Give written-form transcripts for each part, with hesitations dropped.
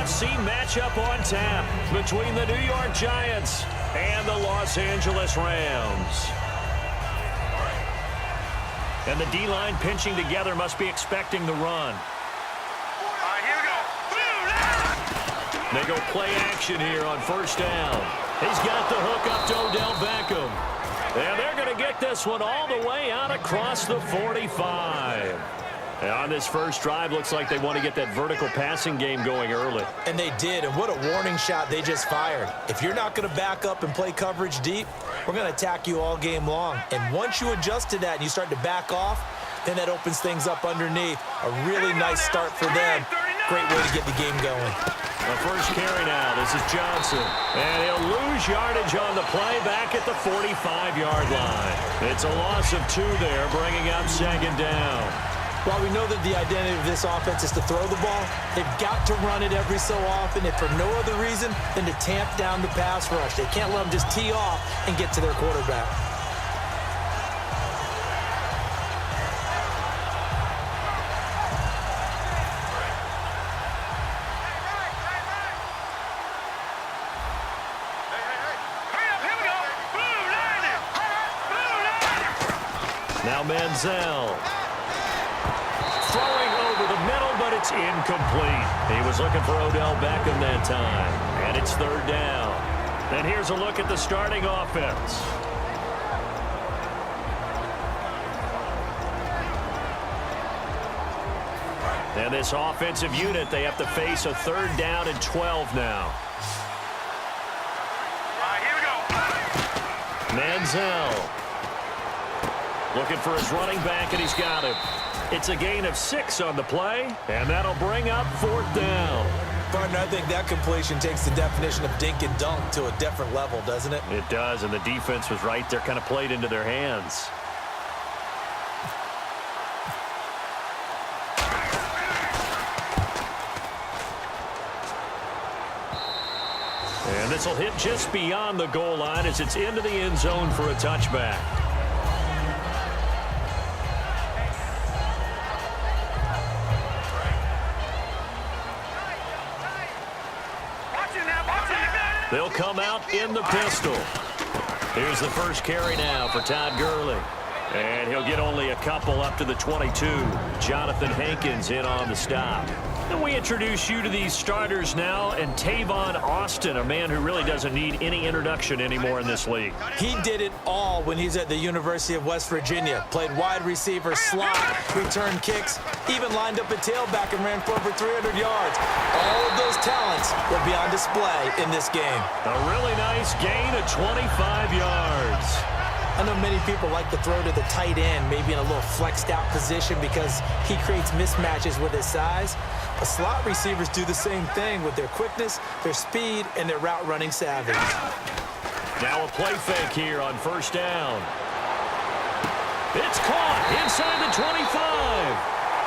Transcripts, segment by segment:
AFC matchup on tap between the New York Giants and the Los Angeles Rams. And the D-line pinching together must be expecting the run. Here we go. They go play action here on first down. He's got the hook up to Odell Beckham. And they're going to get this one all the way out across the 45. And on this first drive, looks like they want to get that vertical passing game going early. And they did, and what a warning shot they just fired. If you're not going to back up and play coverage deep, we're going to attack you all game long. And once you adjust to that and you start to back off, then that opens things up underneath. A really nice start for them. Great way to get the game going. The first carry now. This is Johnson. And he'll lose yardage on the play back at the 45-yard line. It's a loss of 2 there, bringing up second down. While we know that the identity of this offense is to throw the ball, they've got to run it every so often, if for no other reason than to tamp down the pass rush. They can't let them just tee off and get to their quarterback. Now Manziel. Throwing over the middle, but it's incomplete. He was looking for Odell Beckham that time. And it's third down. And here's a look at the starting offense. And this offensive unit, they have to face a third down and 12 now. Here we go. Manziel. Looking for his running back, and he's got him. It's a gain of 6 on the play, and that'll bring up fourth down. Partner, I think that completion takes the definition of dink and dunk to a different level, doesn't it? It does, and the defense was right there, kind of played into their hands. And this will hit just beyond the goal line as it's into the end zone for a touchback. They'll come out in the pistol. Here's the first carry now for Todd Gurley. And he'll get only a couple up to the 22. Jonathan Hankins in on the stop. And we introduce you to these starters now, and Tavon Austin, a man who really doesn't need any introduction anymore in this league. He did it all when he's at the University of West Virginia. Played wide receiver, slot, returned kicks, even lined up a tailback and ran for over 300 yards. All of those talents will be on display in this game. A really nice gain of 25 yards. I know many people like to throw to the tight end, maybe in a little flexed out position because he creates mismatches with his size. But slot receivers do the same thing with their quickness, their speed, and their route running savvy. Now a play fake here on first down. It's caught inside the 25.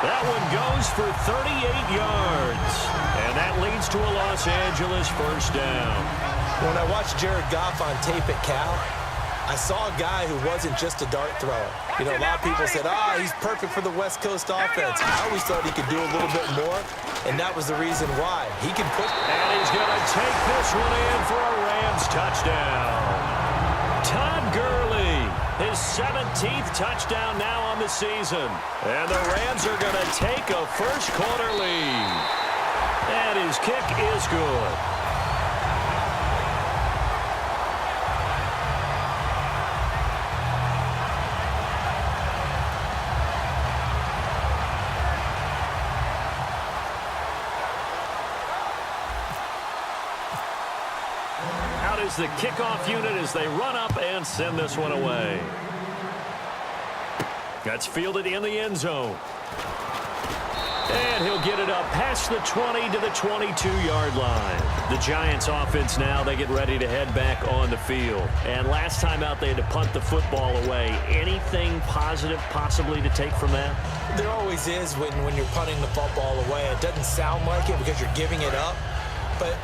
That one goes for 38 yards. And that leads to a Los Angeles first down. When I watched Jared Goff on tape at Cal, I saw a guy who wasn't just a dart thrower. You know, a lot of people said, he's perfect for the West Coast offense. I always thought he could do a little bit more, and that was the reason why. He can push. And he's going to take this one in for a Rams touchdown. Todd Gurley, his 17th touchdown now on the season. And the Rams are going to take a first-quarter lead. And his kick is good. Is the kickoff unit as they run up and send this one away. That's fielded in the end zone. And he'll get it up past the 20 to the 22-yard line. The Giants offense now, they get ready to head back on the field. And last time out, they had to punt the football away. Anything positive possibly to take from that? There always is when you're punting the football away. It doesn't sound like it because you're giving it up, but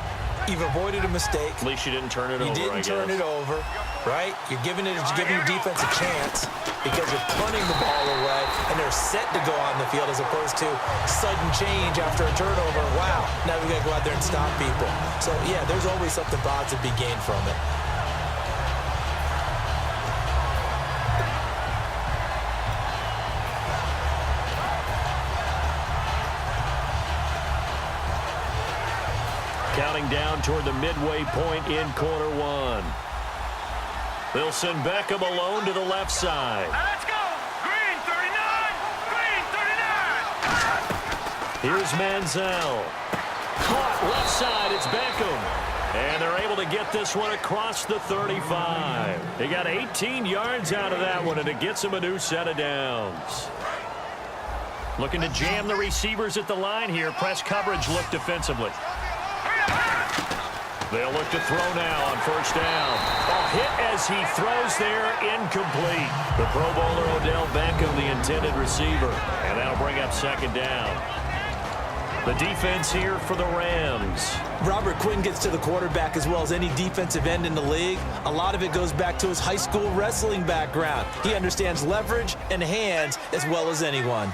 you've avoided a mistake. At least you didn't turn it over, You didn't turn it over, right? You're giving your defense a chance because you're punting the ball away, and they're set to go on the field as opposed to sudden change after a turnover. Wow, Now we got to go out there and stop people. So, yeah, there's always something positive to be gained from it. Counting down toward the midway point in quarter one. They'll send Beckham alone to the left side. Let's go! Green 39! Green 39! Here's Manziel. Caught left side, it's Beckham. And they're able to get this one across the 35. They got 18 yards out of that one, and it gets them a new set of downs. Looking to jam the receivers at the line here. Press coverage look defensively. They'll look to throw now on first down. A hit as he throws there, incomplete. The Pro Bowler Odell Beckham, the intended receiver. And that'll bring up second down. The defense here for the Rams. Robert Quinn gets to the quarterback as well as any defensive end in the league. A lot of it goes back to his high school wrestling background. He understands leverage and hands as well as anyone.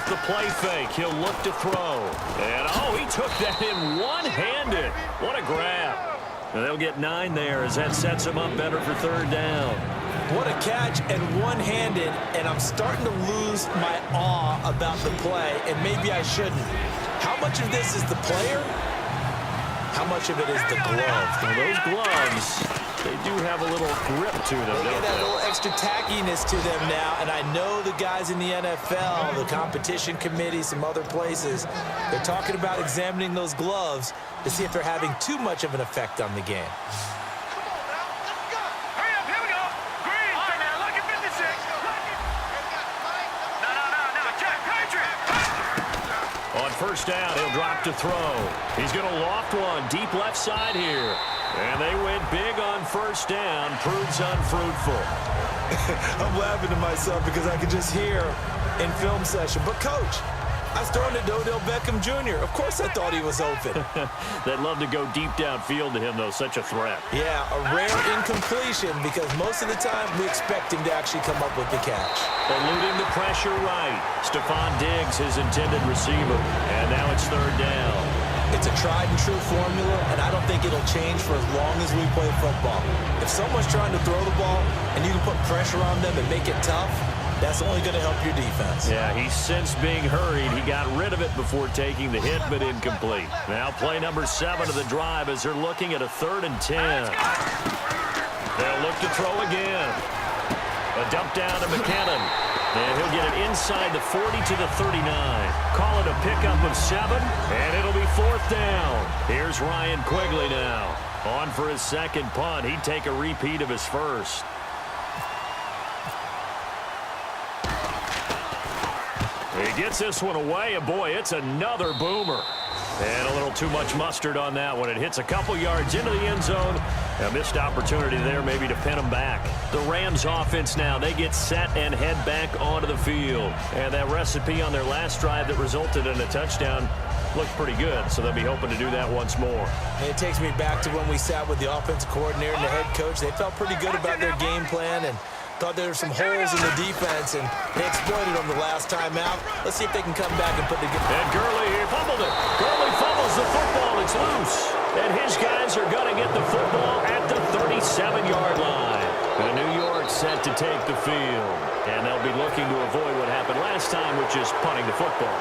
The play fake. He'll look to throw. And, oh, he took that in one-handed. What a grab. And they'll get 9 there as that sets him up better for third down. What a catch and one-handed, and I'm starting to lose my awe about the play, and maybe I shouldn't. How much of this is the player? How much of it is the glove? Well, those gloves, they do have a little grip to them, they don't get that they? little extra tackiness to them now, and I know the guys in the NFL, the competition committee, some other places, they're talking about examining those gloves to see if they're having too much of an effect on the game. Hurry up, here we go! Green! Now look at 56! No, check! Patriot! On first down, he'll drop to throw. He's going to loft one deep left side here. And they went big on first down. Proves unfruitful. I'm laughing to myself because I could just hear in film session. But, Coach, I was throwing it to Odell Beckham Jr. Of course I thought he was open. They'd love to go deep downfield to him, though. Such a threat. Yeah, a rare incompletion because most of the time we expect him to actually come up with the catch. Eluding the pressure right. Stephon Diggs, his intended receiver. And now it's third down. It's a tried-and-true formula, and I don't think it'll change for as long as we play football. If someone's trying to throw the ball and you can put pressure on them and make it tough, that's only going to help your defense. Yeah, he's since being hurried. He got rid of it before taking the hit, but incomplete. Now play number 7 of the drive as they're looking at a 3rd and 10. They'll look to throw again. A dump down to McKinnon. And he'll get it inside the 40 to the 39. Call it a pickup of 7, and it'll be 4th down. Here's Ryan Quigley now. On for his second punt. He'd take a repeat of his first. He gets this one away, and boy, it's another boomer. And a little too much mustard on that one. It hits a couple yards into the end zone. A missed opportunity there maybe to pin them back. The Rams offense now, they get set and head back onto the field. And that recipe on their last drive that resulted in a touchdown looked pretty good, so they'll be hoping to do that once more. And it takes me back to when we sat with the offensive coordinator and the head coach. They felt pretty good about their game plan and thought there were some holes in the defense, and they exploited them the last time out. Let's see if they can come back and put the game. And Gurley fumbled it. Gurley fumbles the football. It's loose. And his guys are going to get the football at the 37-yard line. And New York set to take the field. And they'll be looking to avoid what happened last time, which is punting the football.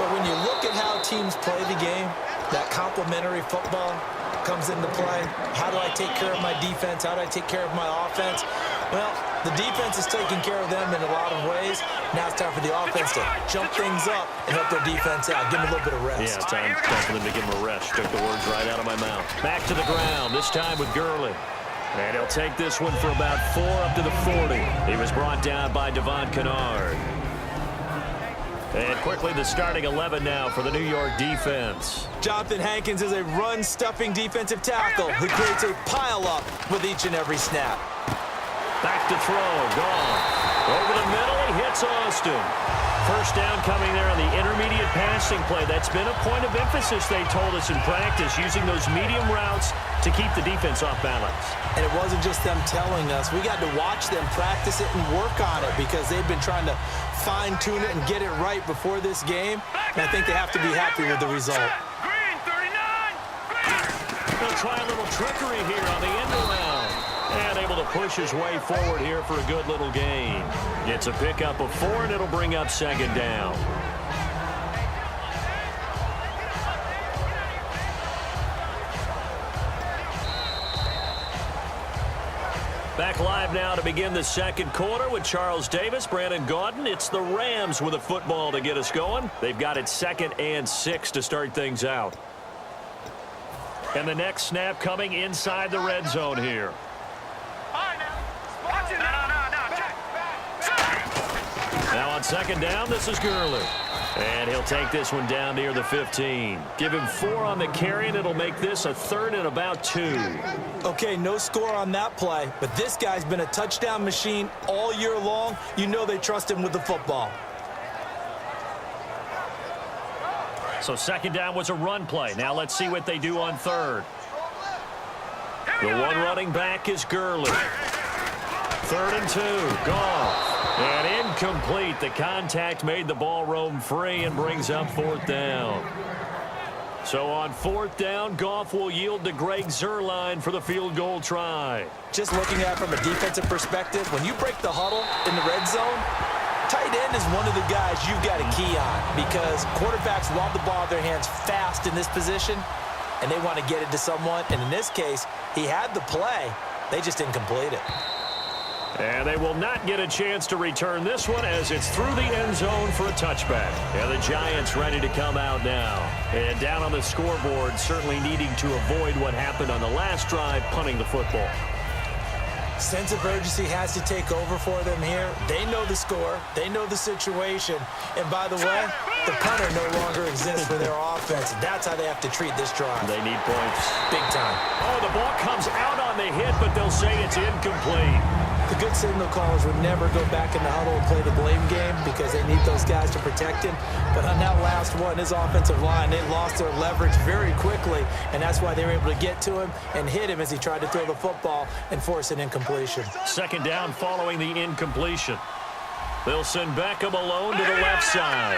But when you look at how teams play the game, that complementary football comes into play. How do I take care of my defense? How do I take care of my offense? Well, the defense is taking care of them in a lot of ways. Now it's time for the offense to jump things up and help their defense out. Give them a little bit of rest. Yeah, time for them to give them a rest. Took the words right out of my mouth. Back to the ground, this time with Gurley. And he'll take this one for about 4 up to the 40. He was brought down by Devon Kennard. And quickly the starting 11 now for the New York defense. Jonathan Hankins is a run-stuffing defensive tackle who creates a pile-up with each and every snap. Back to throw, gone. Over the middle, he hits Austin. First down coming there on the intermediate passing play. That's been a point of emphasis, they told us in practice, using those medium routes to keep the defense off balance. And it wasn't just them telling us. We got to watch them practice it and work on it because they've been trying to fine-tune it and get it right before this game. And I think they have to be happy with the result. Green, 39. They'll try a little trickery here on the end around. And able to push his way forward here for a good little gain. It's a pickup of 4, and it'll bring up second down. Back live now to begin the second quarter with Charles Davis, Brandon Gaudin. It's the Rams with a football to get us going. They've got it 2nd and 6 to start things out. And the next snap coming inside the red zone here. Now on second down, this is Gurley. And he'll take this one down near the 15. Give him 4 on the carry, and it'll make this a 3rd and about 2. Okay, no score on that play, but this guy's been a touchdown machine all year long. You know they trust him with the football. So second down was a run play. Now let's see what they do on 3rd. The one running back is Gurley. 3rd and 2, Goff. And incomplete. The contact made the ball roam free and brings up 4th down. So on 4th down, Goff will yield to Greg Zuerlein for the field goal try. Just looking at it from a defensive perspective, when you break the huddle in the red zone, tight end is one of the guys you've got a key on because quarterbacks want the ball in their hands fast in this position, and they want to get it to someone. And in this case, he had the play. They just didn't complete it. And they will not get a chance to return this one as it's through the end zone for a touchback. And the Giants ready to come out now. And down on the scoreboard, certainly needing to avoid what happened on the last drive, punting the football. Sense of urgency has to take over for them here. They know the score. They know the situation. And by the way, the punter no longer exists for their offense. That's how they have to treat this drive. They need points. Big time. Oh, the ball comes out on the hit, but they'll say it's incomplete. The good signal callers would never go back in the huddle and play the blame game because they need those guys to protect him. But on that last one, his offensive line, they lost their leverage very quickly, and that's why they were able to get to him and hit him as he tried to throw the football and force an incompletion. Second down following the incompletion. They'll send Beckham alone to the left side.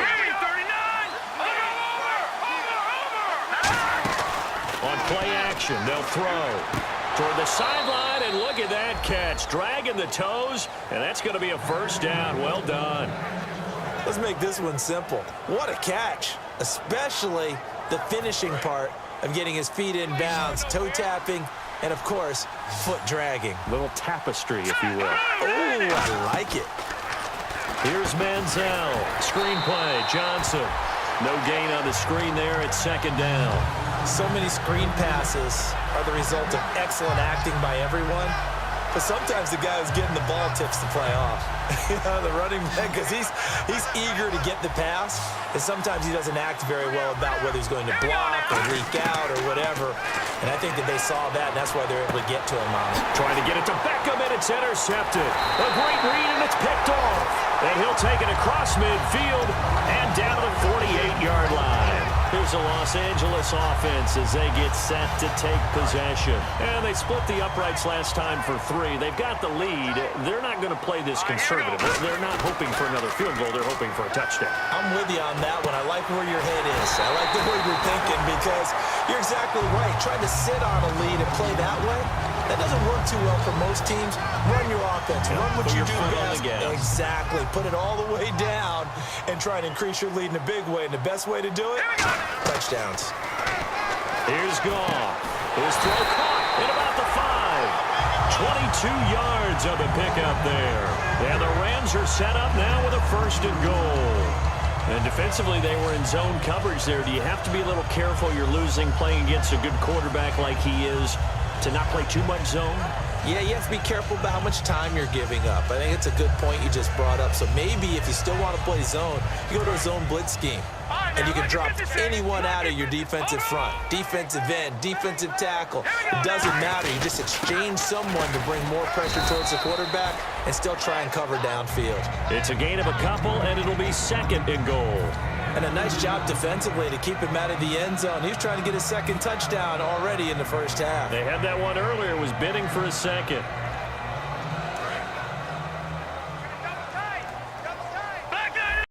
On play action, they'll throw toward the sideline, and look at that catch. Dragging the toes, and that's going to be a first down. Well done. Let's make this one simple. What a catch, especially the finishing part of getting his feet in bounds, toe tapping, and, of course, foot dragging. Little tapestry, if you will. Oh, I like it. Here's Manziel. Screen play, Johnson. No gain on the screen there at second down. So many screen passes are the result of excellent acting by everyone. But sometimes the guy who's getting the ball tips the play off. The running back, because he's eager to get the pass. And sometimes he doesn't act very well about whether he's going to block or leak out or whatever. And I think that they saw that, and that's why they're able to get to him on it. Trying to get it to Beckham, and it's intercepted. A great read, and it's picked off. And he'll take it across midfield and down to the 48-yard line. Here's the Los Angeles offense as they get set to take possession. And they split the uprights last time for 3. They've got the lead. They're not going to play this conservative. They're not hoping for another field goal. They're hoping for a touchdown. I'm with you on that one. I like where your head is. I like the way you're thinking because you're exactly right. Trying to sit on a lead and play that way, that doesn't work too well for most teams. Run your offense. Run what you do best. Exactly. Put it all the way down and try and increase your lead in a big way. And the best way to do it, touchdowns. Here's Goff. His throw caught at about the 5. 22 yards of a pickup there. And the Rams are set up now with a 1st and goal. And defensively, they were in zone coverage there. Do you have to be a little careful? You're losing playing against a good quarterback like he is to not play too much zone? Yeah, you have to be careful about how much time you're giving up. I think it's a good point you just brought up. So maybe if you still want to play zone, you go to a zone blitz scheme. and you can drop anyone out of your defensive front. Defensive end, defensive tackle. It doesn't matter. You just exchange someone to bring more pressure towards the quarterback and still try and cover downfield. It's a gain of a couple, and it'll be 2nd and goal. And a nice job defensively to keep him out of the end zone. He's trying to get his 2nd touchdown already in the first half. They had that one earlier, was bidding for a 2nd.